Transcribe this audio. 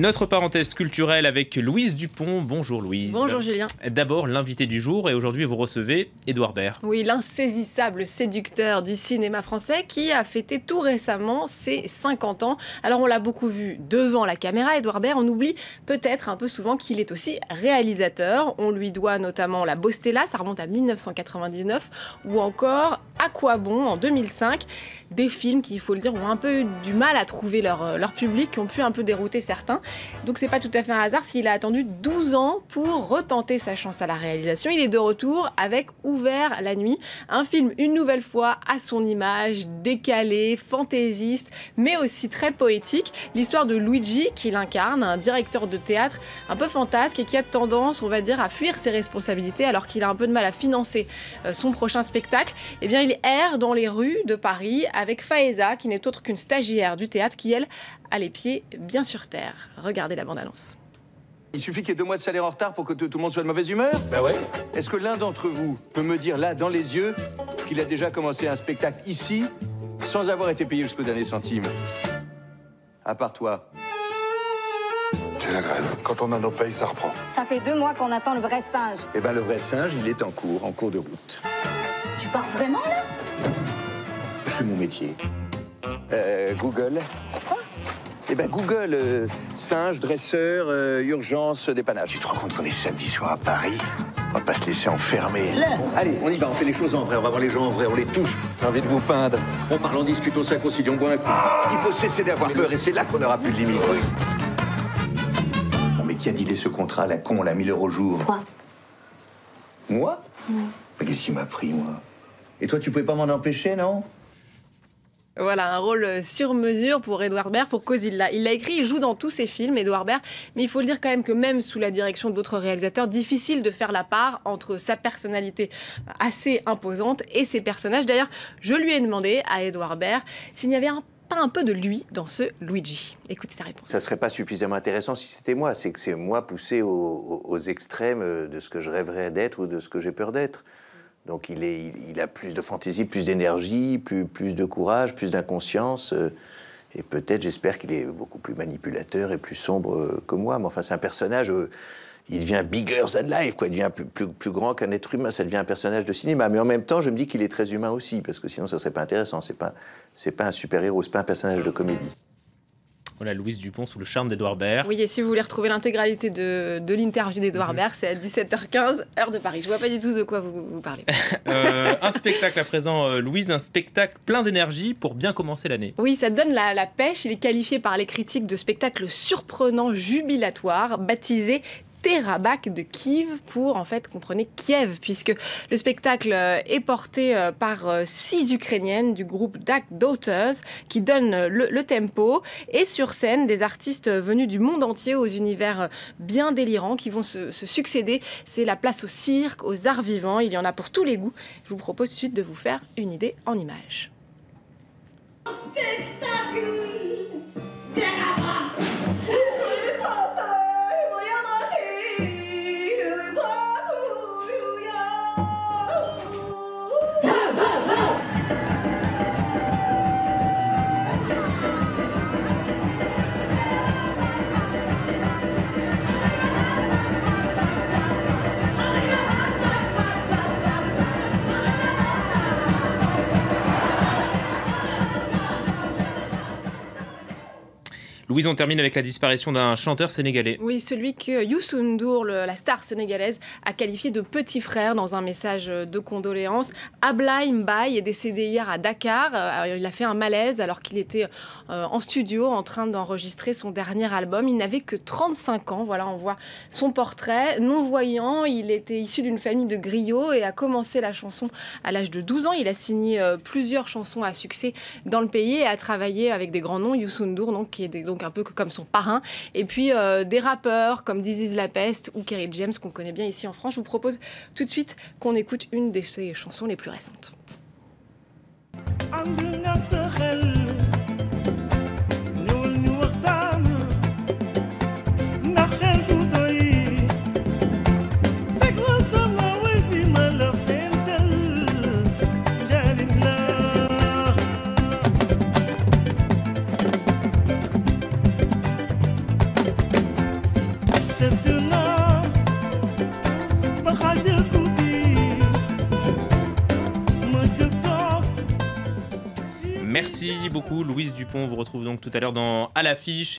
Notre parenthèse culturelle avec Louise Dupont. Bonjour Louise. Bonjour Julien. D'abord l'invité du jour et aujourd'hui vous recevez Édouard Baird. Oui, l'insaisissable séducteur du cinéma français qui a fêté tout récemment ses 50 ans. Alors on l'a beaucoup vu devant la caméra, Édouard Baird. On oublie peut-être un peu souvent qu'il est aussi réalisateur. On lui doit notamment La Beau Stella, ça remonte à 1999, ou encore À quoi bon en 2005. Des films qui, il faut le dire, ont un peu eu du mal à trouver leur public, qui ont pu un peu dérouter certains. Donc c'est pas tout à fait un hasard s'il a attendu 12 ans pour retenter sa chance à la réalisation. Il est de retour avec Ouvert la nuit, un film une nouvelle fois à son image, décalé, fantaisiste, mais aussi très poétique. L'histoire de Luigi, qu'il incarne, un directeur de théâtre un peu fantasque et qui a tendance, on va dire, à fuir ses responsabilités alors qu'il a un peu de mal à financer son prochain spectacle. Eh bien, il erre dans les rues de Paris avec Faëza, qui n'est autre qu'une stagiaire du théâtre qui, elle, a les pieds bien sur terre. Regardez la bande-annonce. Il suffit qu'il y ait 2 mois de salaire en retard pour que tout le monde soit de mauvaise humeur? Bah ouais. Est-ce que l'un d'entre vous peut me dire là, dans les yeux, qu'il a déjà commencé un spectacle ici, sans avoir été payé jusqu'au dernier centime? À part toi. C'est la grève. Quand on a nos payes, ça reprend. Ça fait 2 mois qu'on attend le vrai singe. Eh ben, le vrai singe, il est en cours de route. Tu pars vraiment, là? Je fais mon métier. Google. Quoi? Eh ben, Google, singe, dresseur, urgence, dépannage. Tu te rends compte qu'on est samedi soir à Paris? On va pas se laisser enfermer. Bon, allez, on y va, on fait les choses en vrai, on va voir les gens en vrai, on les touche. J'ai envie de vous peindre. On parle, on discute, on s'inconcilie, on boit un coup. Il faut cesser d'avoir peur et c'est là qu'on n'aura plus de limite. Non mais qui a dealé ce contrat, la con, la 1000 € au jour? Toi. Moi? Mais qu'est-ce qu'il m'a pris, moi? Et toi, tu pouvais pas m'en empêcher, non? Voilà, un rôle sur mesure pour Édouard Baird, pour cause il l'a écrit, il joue dans tous ses films, Édouard Baird, mais il faut le dire quand même que même sous la direction d'autres réalisateurs, difficile de faire la part entre sa personnalité assez imposante et ses personnages. D'ailleurs, je lui ai demandé à Édouard Baird s'il n'y avait pas un peu de lui dans ce Luigi. Écoutez sa réponse. Ça serait pas suffisamment intéressant si c'était moi. C'est que c'est moi poussé aux extrêmes de ce que je rêverais d'être ou de ce que j'ai peur d'être. Donc il a plus de fantaisie, plus d'énergie, plus de courage, plus d'inconscience. Et peut-être, j'espère qu'il est beaucoup plus manipulateur et plus sombre que moi. Mais enfin, c'est un personnage... il devient bigger than life, quoi. Il devient plus grand qu'un être humain. Ça devient un personnage de cinéma. Mais en même temps, je me dis qu'il est très humain aussi, parce que sinon, ça serait pas intéressant. C'est pas un super-héros, c'est pas un personnage de comédie. Voilà, Louise Dupont sous le charme d'Édouard Baird. Oui, et si vous voulez retrouver l'intégralité de l'interview d'Édouard Baird, c'est à 17h15, heure de Paris. Je vois pas du tout de quoi vous parlez. Un spectacle à présent, Louise, un spectacle plein d'énergie pour bien commencer l'année. Oui, ça donne la pêche. Il est qualifié par les critiques de spectacle surprenant, jubilatoire, baptisé Terabak de Kiev pour, en fait, comprenez, Kiev, puisque le spectacle est porté par 6 Ukrainiennes du groupe Dark Daughters qui donnent le tempo, et sur scène, des artistes venus du monde entier aux univers bien délirants qui vont se succéder. C'est la place au cirque, aux arts vivants, il y en a pour tous les goûts. Je vous propose tout de suite de vous faire une idée en images. Louise, on termine avec la disparition d'un chanteur sénégalais. Oui, celui que Youssou N'Dour, la star sénégalaise, a qualifié de petit frère dans un message de condoléances. Ablaye Mbaye est décédé hier à Dakar. Il a fait un malaise alors qu'il était en studio en train d'enregistrer son dernier album. Il n'avait que 35 ans. Voilà, on voit son portrait. Non-voyant, il était issu d'une famille de griots et a commencé la chanson à l'âge de 12 ans. Il a signé plusieurs chansons à succès dans le pays et a travaillé avec des grands noms. Youssou N'Dour, donc, qui est donc un peu comme son parrain. Et puis des rappeurs comme This Is La Peste ou Kerry James qu'on connaît bien ici en France. Je vous propose tout de suite qu'on écoute une de ses chansons les plus récentes. Merci beaucoup Louise Dupont. On vous retrouve donc tout à l'heure dans À l'affiche.